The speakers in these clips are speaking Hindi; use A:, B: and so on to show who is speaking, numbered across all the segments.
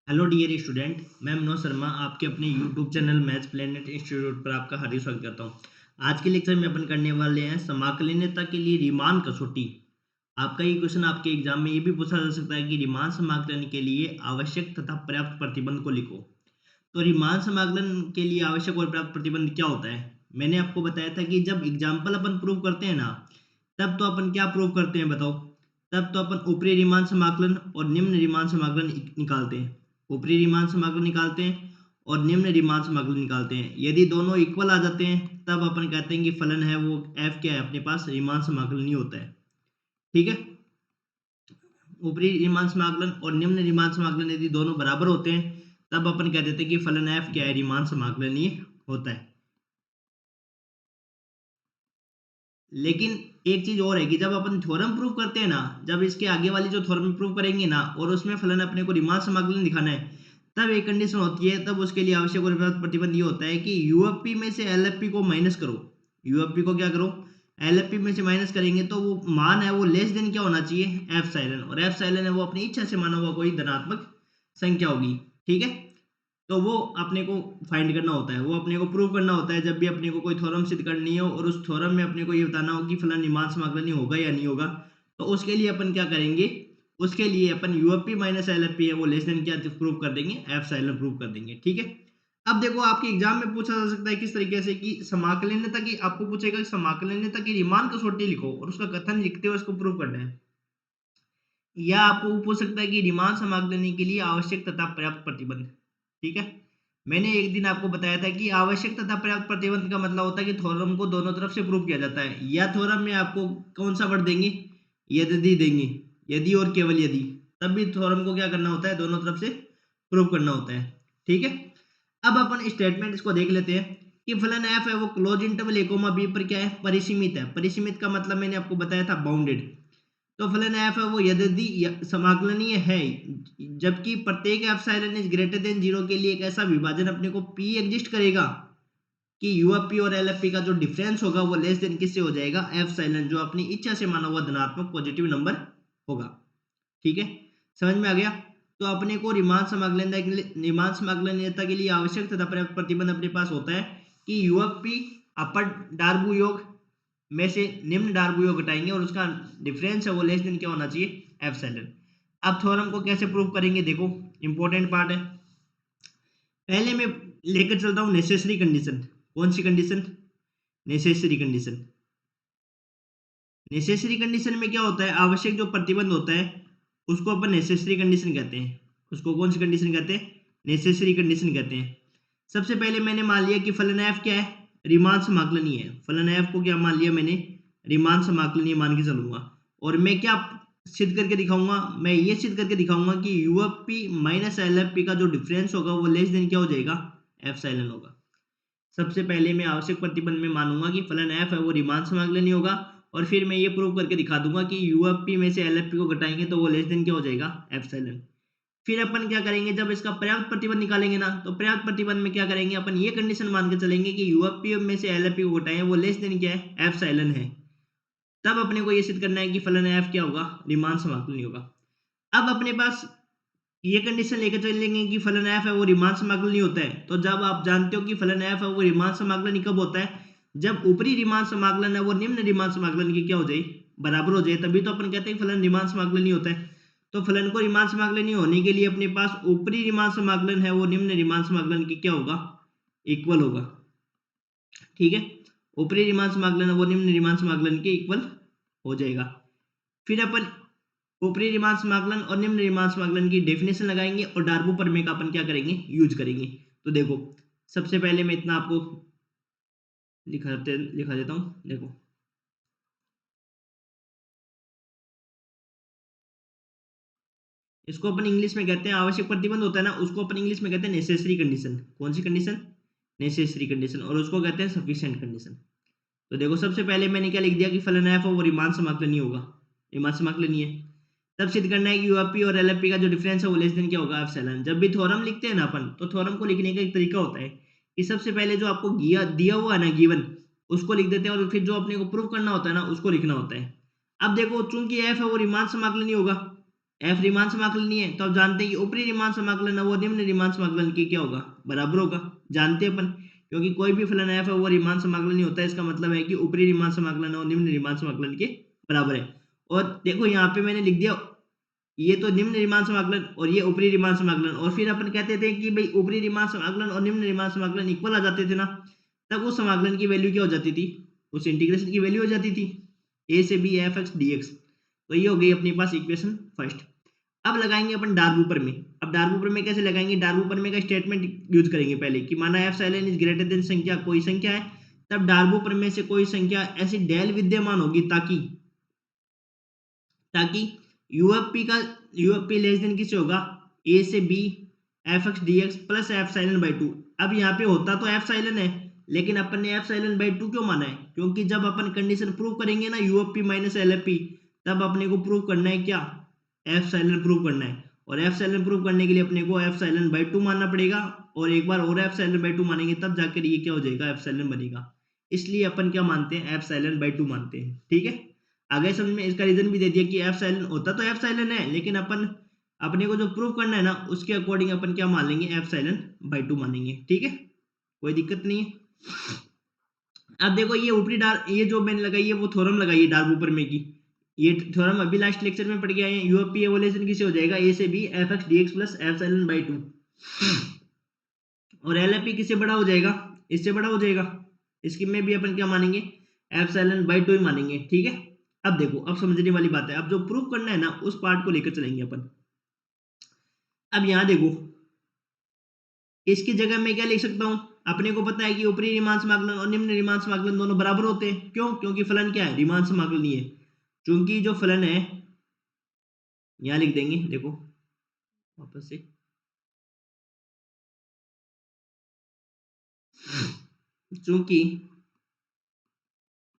A: हेलो डियर स्टूडेंट, मैं मनोज शर्मा आपके अपने YouTube channel maths planet institute पर आपका हार्दिक स्वागत करता हूं। आज के लेक्चर में अपन करने वाले हैं समाकलनीयता के लिए रीमान कसौटी। आपका ये क्वेश्चन आपके एग्जाम में ये भी पूछा जा सकता है कि रीमान समाकलन के लिए आवश्यक तथा पर्याप्त प्रतिबंध को लिखो। तो रीमान समाकलन के लिए आवश्यक और पर्याप्त प्रतिबंध क्या होता है? मैंने आपको बताया था कि जब एग्जाम्पल अपन प्रूव करते हैं ना, तब तो अपन क्या प्रूव करते हैं बताओ? तब तो अपन ऊपरी रीमान समाकलन और निम्न रीमान समाकलन निकालते हैं। ऊपरी रीमान समाकलन निकालते हैं और निम्न रीमान समाकलन निकालते हैं। यदि दोनों इक्वल आ जाते हैं तब अपन कहते हैं कि फलन है वो एफ क्या है, अपने पास रीमान समाकलन ही होता है। ठीक है, ऊपरी रीमान समाकलन और निम्न रीमान समाकलन यदि दोनों बराबर होते हैं तब अपन कह देते हैं कि फलन एफ क्या है, रीमान समाकलन ही होता है। लेकिन एक चीज और है कि जब अपन थ्योरम प्रूव करते हैं ना, जब इसके आगे वाली जो थ्योरम प्रूव करेंगे ना और उसमें फलन अपने को रीमान समाकलन दिखाना है, तब एक कंडीशन होती है, तब उसके लिए आवश्यक और पर्याप्त प्रतिबंध ये होता है कि यूएफपी में से एलएफपी को माइनस करो। यूएफपी को क्या करो? एलएफपी में से माइनस करेंगे तो वो मान है वो लेस देन क्या होना चाहिए? एफ साइलन। और एफ साइलन है वो अपनी इच्छा से माना हुआ कोई धनात्मक संख्या होगी। ठीक है, तो वो अपने को फाइंड करना होता है, वो अपने को प्रूव करना होता है जब भी अपने को कोई थ्योरम सिद्ध करनी हो और उस थ्योरम में अपने को ये बताना हो कि फलन रीमान समाकलन होगा या नहीं होगा। तो उसके लिए अपन क्या करेंगे? उसके लिए अपन यूएफपी माइनस एलएफपी है वो लेस देन क्या प्रूव कर देंगे? एफ साइलन प्रूव कर देंगे। ठीक है, अब देखो आपके एग्जाम में पूछा जा सकता है किस तरीके से कि समाकलनीयता की, आपको पूछेगा कि समाकलनीयता की रीमान कसौटी लिखो और उसका कथन लिखते हुए उसको प्रूव करना है। या आपको पूछ सकता है कि रीमान समाकलन के लिए आवश्यक तथा पर्याप्त प्रतिबंध। ठीक है, मैंने एक दिन आपको बताया था कि आवश्यक तथा पर्याप्त प्रतिबंध का मतलब होता है कि थ्योरम को दोनों तरफ से प्रूव किया जाता है। या थ्योरम में आपको कौन सा वर्ड देंगे? यदि देंगे, यदि और केवल यदि, तब भी थ्योरम को क्या करना होता है? दोनों तरफ से प्रूव करना होता है। ठीक है, अब अपन स्टेटमेंट इसको देख लेते हैं कि फलन एफ है वो close interval a comma B पर क्या है? परिसीमित है। परिसीमित का मतलब मैंने आपको बताया था बाउंडेड। तो फलन एफ है वो यदि समाकलनीय है, जबकि प्रत्येक epsilon is greater than zero के लिए एक ऐसा विभाजन अपने को पी एग्जिस्ट करेगा कि यूएफपी और एलएफपी का जो डिफरेंस होगा वो लेस देन किससे हो जाएगा? एप्सिलॉन, जो अपनी इच्छा से माना हुआ धनात्मक पॉजिटिव नंबर होगा। ठीक है, समझ में आ गया? तो अपने को रीमान समाकलनीयता के लिए आवश्यक तथा पर्याप्त प्रतिबंध अपने पास होता है कि यूएफपी अपर डार्बू योग में से निम्न डार्बू योग घटाएंगे और उसका डिफरेंस है वो लेस देन क्या होना चाहिए? एप्सिलॉन। अब थ्योरम को कैसे प्रूव करेंगे देखो, इंपॉर्टेंट पार्ट है। पहले मैं लेकर चलता हूं नेसेसरी कंडीशन। कौन सी condition? Necessary condition. Necessary condition में क्या होता है? आवश्यक जो प्रतिबंध होता है उसको अपन नेसेसरी कंडीशन कहते हैं। उसको कौन सी कंडीशन कहते हैं? नेसेसरी कंडीशन कहते हैं। सबसे पहले मैंने मान लिया कि फलन एफ क्या है? रीमान समाकलनीय है। फलन एफ को क्या मान लिया मैंने? रीमान समाकलनीय मान के चलूंगा। और मैं क्या सिद्ध करके दिखाऊंगा? मैं ये सिद्ध करके दिखाऊंगा कि यूएफपी माइनस एलएफपी का जो डिफरेंस होगा वो लेस देन क्या हो जाएगा? एफ साइलन होगा। सबसे पहले मैं आवश्यक प्रतिबंध में मानूंगा कि फलन एफ है वो रीमान समाकलनीय होगा और फिर मैं ये प्रूव करके दिखा दूंगा कि यूएफपी में से एलएफपी को घटाएंगे तो वो लेस देन क्या हो जाएगा? एप्सिलॉन। फिर अपन क्या करेंगे? जब इसका पर्याप्त प्रतिबंध निकालेंगे ना, तो पर्याप्त प्रतिबंध में क्या करेंगे? अपन ये कंडीशन मान के चलेंगे कि यूएफपी में से एलएफपी को घटाएं वो लेस देन क्या है? एप्सिलॉन है। तब अपने को ये सिद्ध करना है कि फलन एफ क्या होगा? रीमान समाकलनीय होगा। अब अपने पास ये कंडीशन लेकर चलेंगे कि फलन एफ है वो रीमान समाकलनीय होता है। तो जब आप जानते हो कि फलन एफ है वो रीमान समाकलनीय कब होता है? जब ऊपरी रीमान समाकलन है वो निम्न रीमान समाकलन की क्या हो जाए? बराबर हो जाए, तभी तो अपन कहते हैं फलन रीमान समाकलनीय होता है। तो फलन को रीमान समाकलनीय होने के लिए अपने पास ऊपरी रीमान समाकलन है वो निम्न रीमान समाकलन की क्या होगा? इक्वल होगा। ठीक है, ऊपरी रीमान समाकलन है वो निम्न रीमान समाकलन के इक्वल हो जाएगा। फिर अपन ऊपरी रीमान समाकलन और निम्न रीमान समाकलन की डेफिनेशन लगाएंगे और डार्बो प्रमेय का अपन क्या करेंगे? यूज करेंगे। तो देखो, सबसे पहले मैं इतना आपको लिखा देता हूँ। देखो, इसको अपन इंग्लिश में कहते हैं, आवश्यक प्रतिबंध होता है ना, उसको अपन इंग्लिश में कहते हैं नेसेसरी कंडीशन। कौन सी कंडीशन? Necessary condition. और उसको कहते हैं सफिशिएंट कंडीशन। तो देखो, सबसे पहले मैंने क्या लिख दिया कि फलन एफ वो रीमान समाकलनीय होगा। रीमान समाकलनीय है। तब सिद्ध करना है कि यूएफपी और एलएफपी का जो डिफरेंस है वो लेस देन क्या होगा? एप्सिलॉन। जब भी थ्योरम लिखते हैं ना अपन, तो थ्योरम को लिखने का एक तरीका होता है कि सबसे पहले जो आपको दिया हुआ है ना, गिवन, उसको लिख देते हैं और फिर जो अपने को प्रूव करना होता है ना, उसको लिखना होता है। अब देखो, चूंकि एफ है वो रीमान समाकलनीय होगा, एफ रीमान समाकलनीय है, तो आप जानते हैं कि ऊपरी रीमान समाकलन है वो निम्न रीमान समाकलन की क्या होगा, बराबर होगा। जानते हैं अपन, क्योंकि कोई भी फलन एफ है वो रीमान समाकलन होता है, इसका मतलब है कि ऊपरी रीमान समाकलन और निम्न रीमान समाकलन के बराबर है। और देखो यहाँ पे मैंने लिख दिया, ये तो निम्न रीमान समाकलन और ये ऊपरी रीमान समाकलन, और फिर अपन कहते थे कि भाई ऊपरी रीमान समाकलन और निम्न रीमान समाकलन इक्वल आ जाते थे ना, तब उस समाकलन की वैल्यू क्या हो जाती थी, उस इंटीग्रेशन की वैल्यू हो जाती थी ए से B F x D x. तो ये हो गई अपने पास इक्वेशन फर्स्ट। अब लगाएंगे अपन डार्बू प्रमेय। अब डार्बू प्रमेय कैसे लगाएंगे, डार्बू प्रमेय का स्टेटमेंट यूज करेंगे पहले कि माना एफ साइलेन इज ग्रेटर देन संख्या कोई संख्या है, तब डार्बू प्रमेय से कोई संख्या ऐसी डेल विद्यमान होगी ताकि ताकि यूएफपी का यूएफपी लेस देन किससे होगा, ए से B F x D x plus epsilon by two. अब यहाँ पे होता तो एफ साइलन है, लेकिन अपन ने एफ साइलन बाई टू क्यों माना है, क्योंकि जब अपन कंडीशन प्रूव करेंगे ना यूएफपी माइनस एलएफपी, तब अपने को प्रूव करना है क्या, एफ साइलन प्रूव करना है। और एफ साइलन प्रूव करने के लिए अपने को एफ साइलन बाई टू मानना पड़ेगा, और एक बार और एफ साइलन बाई टू मानेंगे तब जाकर ये क्या हो जाएगा, एफ साइलन बनेगा। इसलिए अपन क्या मानते हैं, एफ साइलन बाई टू मानते हैं, ठीक है। आगे समझ में, इसका रीजन भी दे दिया कि एफ साइलन होता तो एफ साइलन है, लेकिन अपन अपने को जो प्रूव करना है ना उसके अकॉर्डिंग अपन क्या मान लेंगे, एफ साइलन बाई टू मानेंगे, ठीक है, कोई दिक्कत नहीं है। अब देखो ये ऊपरी डार, ये जो मैंने लगाई है वो थ्योरम लगाई है डार्बू प्रमेय की, ये थ्योरम अभी लास्ट लेक्चर में पढ़ के आए हैं। यूएफपी एवोल्यूशन किसे हो जाएगा, ए से B F x D x plus epsilon by two, और एलएफपी किससे बड़ा हो जाएगा, इससे बड़ा हो जाएगा, इसकी में भी अपन क्या मानेंगे, एफ साइलन बाई टू ही मानेंगे, ठीक है। अब देखो, अब समझने वाली बात है, अब जो प्रूफ करना है ना उस पार्ट को लेकर चलेंगे अपन। अब यहां देखो, इसकी जगह मैं क्या लिख सकता हूं, अपने को पता है कि ऊपरी रीमान समाकलन और निम्न रीमान समाकलन दोनों बराबर होते हैं, क्यों, क्योंकि फलन क्या है, रीमान समाकलनीय है। चूंकि जो फलन है, यहां लिख देंगे, देखो वापस से, चूंकि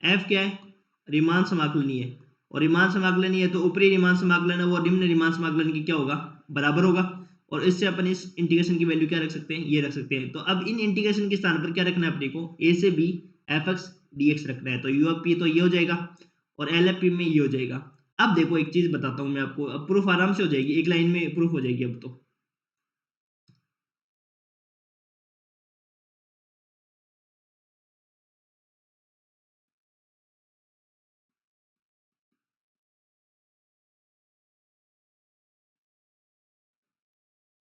A: एफ क्या है, रीमान समाकलनीय है, और रीमान समाकलनीय है तो ऊपरी रीमान समाकलन है वो निम्न रीमान समाकलन की क्या होगा, बराबर होगा। और इससे अपन इस इंटीग्रेशन की वैल्यू क्या रख सकते हैं, ये रख सकते हैं। तो अब इन इंटीग्रेशन के स्थान पर क्या रखना है अपने को, ए से B F x D x रखना है, तो यू एफ पी तो ये हो जाएगा और एल एफ पी में ये हो जाएगा। अब देखो एक चीज बताता हूँ मैं आपको, अब प्रूफ आराम से हो जाएगी, एक लाइन में प्रूफ हो जाएगी अब तो।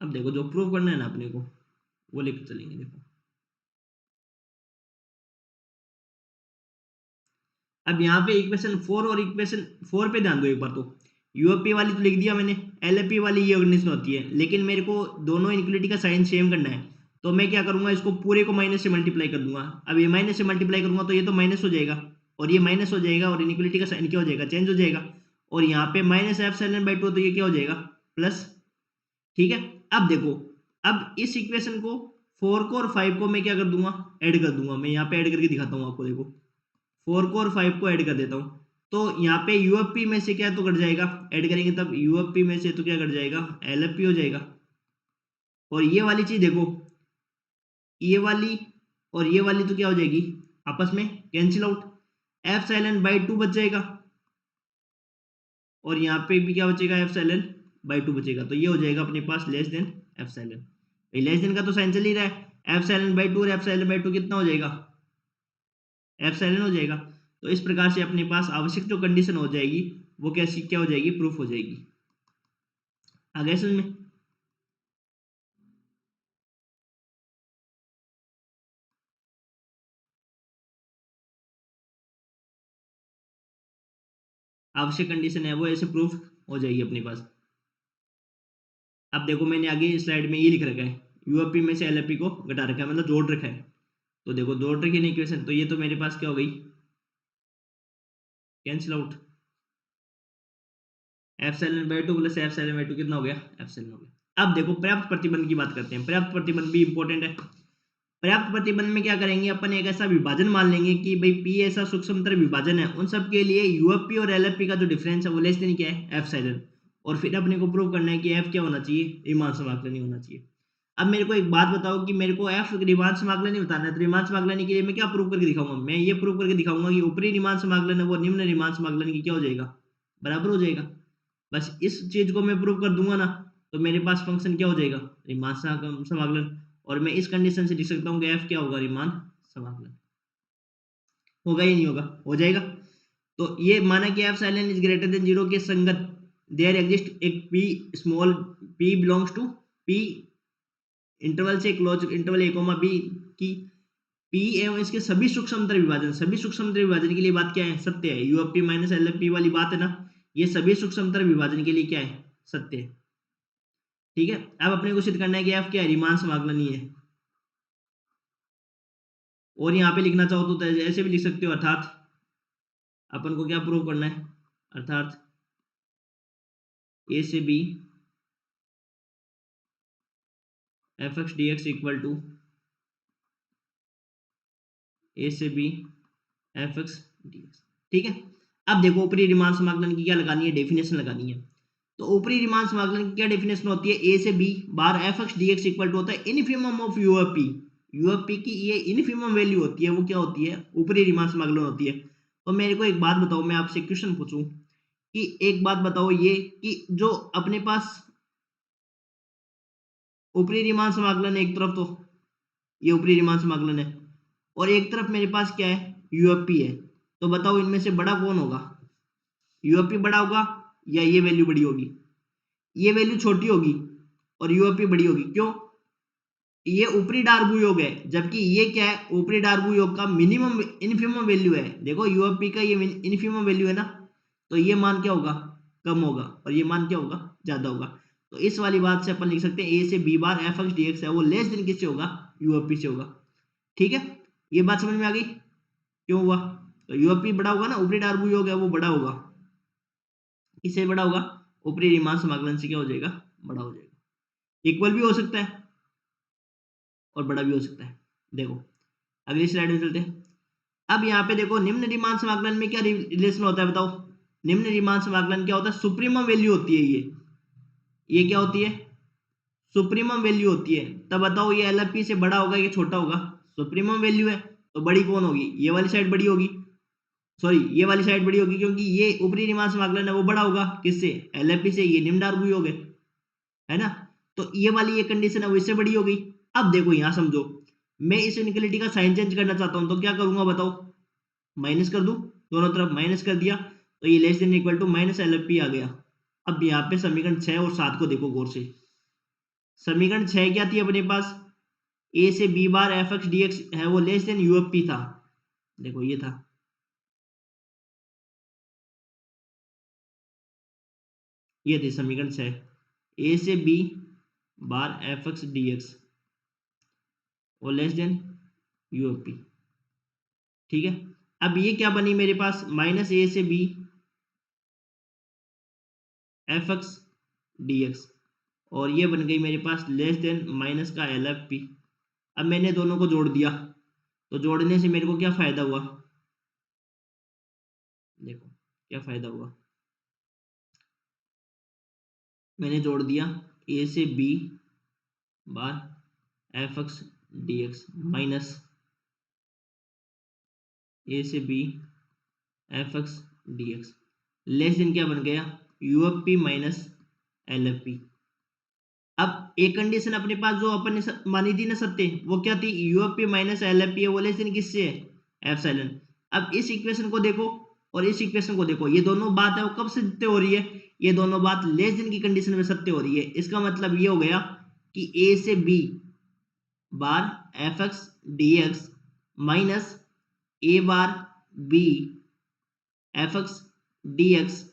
A: अब देखो जो प्रूफ करना है ना अपने को वो लेकर चलेंगे, देखो अब यहाँ पे इक्वेशन 4 और इक्वेशन 4 पे ध्यान दो एक बार। तो यूएफपी वाली तो लिख दिया मैंने, एलएफपी वाली ये कंडीशन होती है, लेकिन मेरे को दोनों इनक्वलिटी का साइन सेम करना है, तो मैं क्या करूंगा, इसको पूरे को माइनस से मल्टीप्लाई कर दूंगा। अब ये माइनस से मल्टीप्लाई करूंगा तो ये तो माइनस हो जाएगा और ये माइनस हो जाएगा, और इनक्वलिटी का साइन क्या हो जाएगा, चेंज हो जाएगा। और यहाँ पे minus F sine by two, तो ये क्या हो जाएगा, प्लस, ठीक है। अब देखो, अब इस इक्वेशन को 4 को और 5 को मैं क्या कर दूंगा, ऐड कर दूंगा। मैं यहाँ पे ऐड करके दिखाता हूँ आपको, देखो 4 को और 5 को ऐड कर देता हूँ, तो यहाँ पे यूएफपी में से क्या तो कट जाएगा, ऐड करेंगे तब यूएफपी में से तो क्या कट जाएगा, एलएफपी हो जाएगा। और ये वाली चीज देखो, ये वाली और ये वाली तो क्या हो जाएगी, आपस में cancel out, F silent by to बच जाएगा, और यहाँ पे भी क्या बचेगा, एफ साइलेंट बाई टू बचेगा। तो ये हो जाएगा अपने पास less than epsilon, less than का तो साइन चल ही रहा है, एफ साइलेंट बाई टू और एफ साइलेंट बाई टू कितना हो जाएगा, एफ साइलेंट हो जाएगा। तो इस प्रकार से अपने पास आवश्यक जो कंडीशन हो जाएगी वो कैसी क्या हो जाएगी, प्रूफ हो जाएगी। आ गया समझ में। आवश्यक कंडीशन है वो ऐसे प्रूफ हो जाएगी अपने पास। अब देखो मैंने आगे स्लाइड में ये लिख रखा है, यूएफपी में से एलएफपी को घटा रखा है, मतलब जोड़ रखा है। तो देखो जोड़ रखी है इक्वेशन, तो ये तो मेरे पास क्या हो गई, cancel out, F silent by two plus F silent by two कितना हो गया, एफ साइलेंट हो गया। अब देखो पर्याप्त प्रतिबंध की बात करते हैं, पर्याप्त प्रतिबंध भी इंपॉर्टेंट है। पर्याप्त प्रतिबंध में क्या करेंगे अपन, एक ऐसा विभाजन मान लेंगे कि भाई पी ऐसा सूक्ष्मतर विभाजन है, उन सब के लिए यूएफपी और एलएफपी का जो डिफरेंस है वो लेस देन क्या है, एफ साइलेंट। और फिर अपने को प्रूव करना है कि एफ क्या होना चाहिए, रीमान समाकलन होना चाहिए। अब मेरे को एक बात बताओ कि मेरे को एफ रीमान समाकलन ही बताना है, तो रीमान समाकलन के लिए मैं क्या प्रूव करके दिखाऊंगा, मैं ये प्रूव करके दिखाऊंगा कि ऊपरी रीमान समाकलन है वो निम्न रीमान समाकलन की क्या हो जाएगा, बराबर हो जाएगा। बस इस चीज को मैं प्रूव कर दूंगा ना, तो मेरे पास फंक्शन क्या हो जाएगा, रीमान समाकलन। और मैं इस कंडीशन से लिख सकता हूँ कि एफ क्या होगा, रीमान समाकलन। होगा या नहीं होगा, हो जाएगा। तो ये माना कि epsilon is greater than zero के संगत देयर एग्जिस्ट एक p small p belongs to p interval से close interval a comma b की पी एवं इसके सभी सूक्ष्मतर विभाजन, सभी सूक्ष्मतर विभाजन के लिए बात क्या है, सत्य है। U F P minus L F P वाली बात है ना, ये सभी सूक्ष्मतर विभाजन के लिए क्या है, सत्य है। ठीक है, अब अपने को सिद्ध करना है कि एफ क्या है, रीमान समाकलन ही है। और यहाँ पे लिखना चाहो तो ऐसे भी लिख सकते हो, अर्थात अपन को क्या प्रूव करना है, अर्थात ए से B F x D X equal to A से B F x D X. ठीक है, अब देखो ऊपरी रीमान समाकलन की क्या लगानी है, डेफिनेशन लगानी है। तो ऊपरी रीमान समाकलन की क्या डेफिनेशन होती है, ए से B bar F x D X equal to होता है infimum of U F P. U F P की ये इनफिमम वैल्यू होती है, वो क्या होती है, ऊपरी रीमान समाकलन होती है। तो मेरे को एक बात बताओ, मैं आपसे क्वेश्चन पूछूं कि एक बात बताओ ये कि जो अपने पास ऊपरी रीमान समाकलन है एक तरफ, तो ये ऊपरी रीमान समाकलन है, और एक तरफ मेरे पास क्या है, यूएफपी है। तो बताओ इनमें से बड़ा कौन होगा, यूएफपी बड़ा होगा या ये वैल्यू बड़ी होगी, ये वैल्यू छोटी होगी और यूएफपी बड़ी होगी। क्यों, ये ऊपरी डार्बू योग है, जबकि ये क्या है, ऊपरी डार्बू योग का मिनिमम इनफिमम वैल्यू है। देखो यूएफपी का ये इनफिमम वैल्यू है ना, तो ये मान क्या होगा, कम होगा, और ये मान क्या होगा, ज्यादा होगा। तो इस वाली बात से अपन लिख सकते हैं ए से B bar F x D x है वो लेस देन किससे होगा, यूएफपी से होगा। ठीक है, ये बात समझ में आ गई, क्यों हुआ, तो यूएफपी बड़ा होगा ना, ऊपरी डार्बू योग है वो बड़ा होगा, इससे बड़ा होगा, ऊपरी रीमान समाकलन से क्या हो जाएगा, बड़ा हो जाएगा। इक्वल भी हो सकता है और बड़ा भी हो सकता है। देखो अगली स्लाइड में चलते हैं। अब यहाँ पे देखो निम्न रीमान समाकलन में क्या रिलेशन होता है, बताओ। निम्न रीमान समाकलन क्या होता है, सुप्रीमम वैल्यू होती है ये क्या होती है, सुप्रीमम वैल्यू होती है। तब बताओ ये एलएफपी से बड़ा होगा या छोटा होगा, सुप्रीमम वैल्यू है तो बड़ी कौन होगी, ये वाली साइड बड़ी होगी, सॉरी ये वाली साइड बड़ी होगी, क्योंकि ये ऊपरी रीमान समाकलन है वो बड़ा होगा किससे, एलएफपी से, ये निम्न डार्बू योग है ना। तो ये वाली ये कंडीशन है वो इससे बड़ी हो गई। अब देखो यहाँ समझो, मैं इस इनइक्वालिटी का साइन चेंज करना चाहता हूँ, तो क्या करूंगा बताओ, माइनस कर दूं, दोनों तरफ माइनस कर दिया, तो ये less than equal to minus L F P आ गया। अब यहाँ पे समीकरण 6 और 7 को देखो गौर से। समीकरण 6 क्या थी अपने पास, ए से B bar F x D x है वो less than U F p था, देखो ये था, ये थी समीकरण 6, ए से B bar F x D X वो less than U F P. ठीक है, अब ये क्या बनी मेरे पास, माइनस ए से B F x D x, और ये बन गई मेरे पास लेस देन माइनस का एल एफ पी। अब मैंने दोनों को जोड़ दिया, तो जोड़ने से मेरे को क्या फायदा हुआ, देखो क्या फायदा हुआ, मैंने जोड़ दिया ए से B bar F x D X minus ए से B F x D X less than क्या बन गया, U F P minus L F P. अब एक कंडीशन अपने पास जो अपन ने मानी थी ना सत्य, वो क्या थी, यूएफपी माइनस एलएफपी है वो लेस देन किससे है, एप्सिलॉन। अब इस इक्वेशन को देखो और इस इक्वेशन को देखो, ये दोनों बात है वो कब से सत्य हो रही है, ये दोनों बात लेस देन की कंडीशन में सत्य हो रही है। इसका मतलब ये हो गया कि ए से B bar F x D X minus A बार B F x D X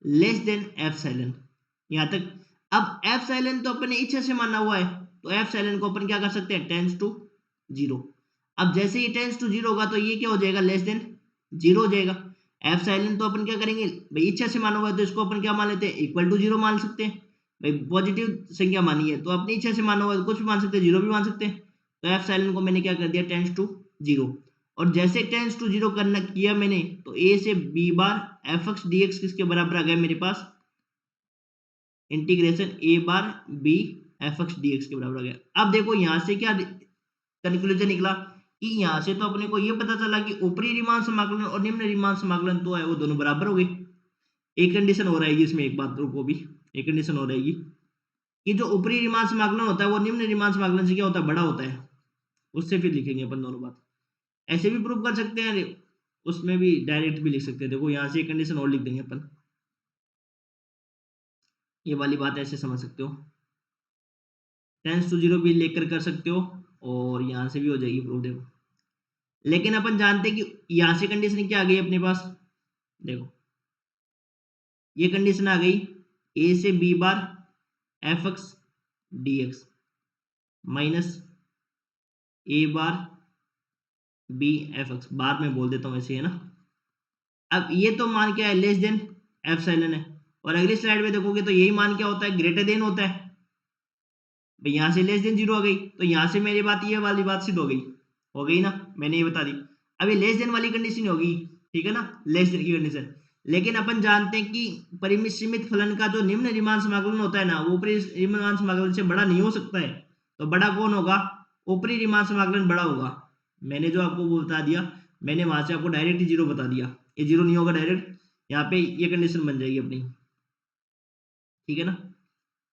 A: less than epsilon, यहां तक। अब एप्सिलॉन तो अपने इच्छा से माना हुआ है, तो एप्सिलॉन को अपन क्या कर सकते हैं, टेंस टू जीरो। अब जैसे ही टेंस टू जीरो होगा तो ये क्या हो जाएगा, लेस देन जीरो हो जाएगा। एप्सिलॉन तो अपन क्या करेंगे भाई, इच्छा से माना हुआ है तो इसको अपन क्या मान लेते हैं, इक्वल टू जीरो मान सकते हैं। भाई पॉजिटिव संख्या मानी है तो अपनी इच्छा से माना हुआ है तो कुछ भी मान सकते हैं, जीरो भी मान सकते हैं। तो एप्सिलॉन को मैंने क्या कर दिया, टेंस टू जीरो। और जैसे टेंस टू जीरो करना किया मैंने, तो ए से B bar F x D X किसके बराबर आ गया मेरे पास, इंटीग्रेशन ए बार B F x D X के बराबर आ गया। अब देखो यहां से क्या कंक्लूजन निकला, कि यहां से तो अपने को ये पता चला कि ऊपरी रीमान समाकलन और निम्न रीमान समाकलन तो है वो दोनों बराबर हो गए। एक कंडीशन हो रहेगी इसमें, एक बात रुको भी, एक कंडीशन हो रहेगी कि जो ऊपरी रीमान समाकलन होता है वो निम्न रीमान समाकलन से क्या होता है, बड़ा होता है। उससे फिर लिखेंगे अपन दोनों बात, ऐसे भी प्रूव कर सकते हैं, उसमें भी डायरेक्ट भी लिख सकते हैं। देखो यहाँ से एक कंडीशन और लिख देंगे अपन, ये वाली बात ऐसे समझ सकते हो, टेंस टू जीरो भी लेकर कर सकते हो, और यहाँ से भी हो जाएगी प्रूफ। देखो लेकिन अपन जानते हैं कि यहाँ से कंडीशन क्या आ गई अपने पास, देखो ये कंडीशन आ गई, ए से B bar F x D X minus A बार बी एफ एक्स, बार में बोल देता हूँ ऐसे, है ना। अब ये तो मान क्या है, लेस देन एफ साइलन है, और अगली स्लाइड में देखोगे तो यही मान क्या होता है, ग्रेटर देन होता है। भाई यहाँ से लेस देन जीरो आ गई, तो यहाँ से मेरी बात, ये वाली बात सिद्ध हो गई ना, मैंने ये बता दी। अब ये लेस देन वाली कंडीशन होगी, ठीक है ना, लेस देन की कंडीशन। लेकिन अपन जानते हैं कि परिमित सीमित फलन का जो निम्न रीमान समाकलन होता है ना, वो ऊपरी रीमान समाकलन से बड़ा नहीं हो सकता है। तो बड़ा कौन होगा, ऊपरी रीमान समाकलन बड़ा होगा। मैंने जो आपको वो बता दिया, मैंने वहां से आपको डायरेक्ट जीरो बता दिया, ये जीरो नहीं होगा डायरेक्ट, यहाँ पे ये कंडीशन बन जाएगी अपनी, ठीक है ना,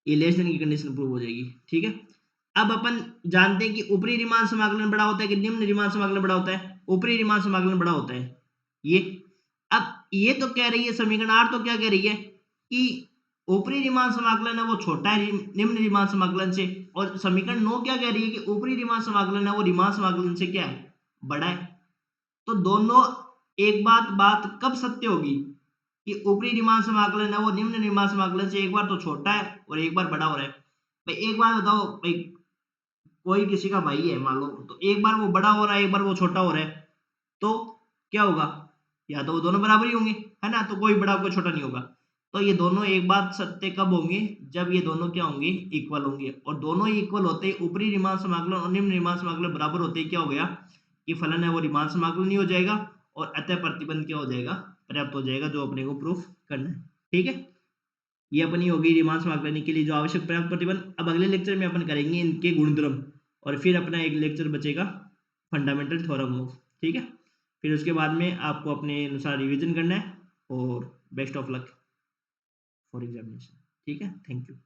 A: ये लेस देन की कंडीशन प्रूव हो जाएगी, ठीक है। अब अपन जानते हैं कि ऊपरी रीमान समाकलन बड़ा होता है कि निम्न रीमान समाकलन बड़ा होता है, ऊपरी रीमान समाकलन बड़ा होता है ये। अब ये तो कह रही है समीकरण आर, तो क्या कह रही है कि ऊपरी रीमान समाकलन है वो छोटा है निम्न रीमान समाकलन से, और समीकरण 9 क्या कह रही है कि ऊपरी रीमान समाकलन है वो रीमान समाकलन से क्या है, बड़ा है। तो दोनों, एक बात कब सत्य होगी कि ऊपरी रीमान समाकलन है वो निम्न रीमान समाकलन से एक बार तो छोटा है और एक बार बड़ा हो रहा है। भाई एक बात बताओ, भाई कोई किसी का भाई है मान लो, तो एक बार वो बड़ा हो रहा है एक बार वो छोटा हो रहा है, तो क्या होगा, या तो वो दोनों बराबर ही होंगे, है ना, तो कोई बड़ा कोई छोटा नहीं होगा। तो ये दोनों एक बात सत्य कब होंगे, जब ये दोनों क्या होंगे, इक्वल होंगे। और दोनों इक्वल होते ही ऊपरी रीमान समाकलन और निम्न रीमान समाकलन बराबर होते ही क्या हो गया, कि फलन है वो रीमान समाकलन ही हो जाएगा, और अतः प्रतिबंध क्या हो जाएगा, पर्याप्त हो जाएगा, जो अपने को प्रूफ करना है, ठीक है। ये अपनी होगी रीमान समाकलन के लिए जो आवश्यक पर्याप्त प्रतिबंध। अब अगले लेक्चर में अपन करेंगे इनके गुणधर्म, और फिर अपना एक लेक्चर बचेगा फंडामेंटल थ्योरम ऑफ, ठीक है। फिर उसके बाद में आपको अपने अनुसार रिवीजन करना है, और best of luck for examination, ठीक है, थैंक यू।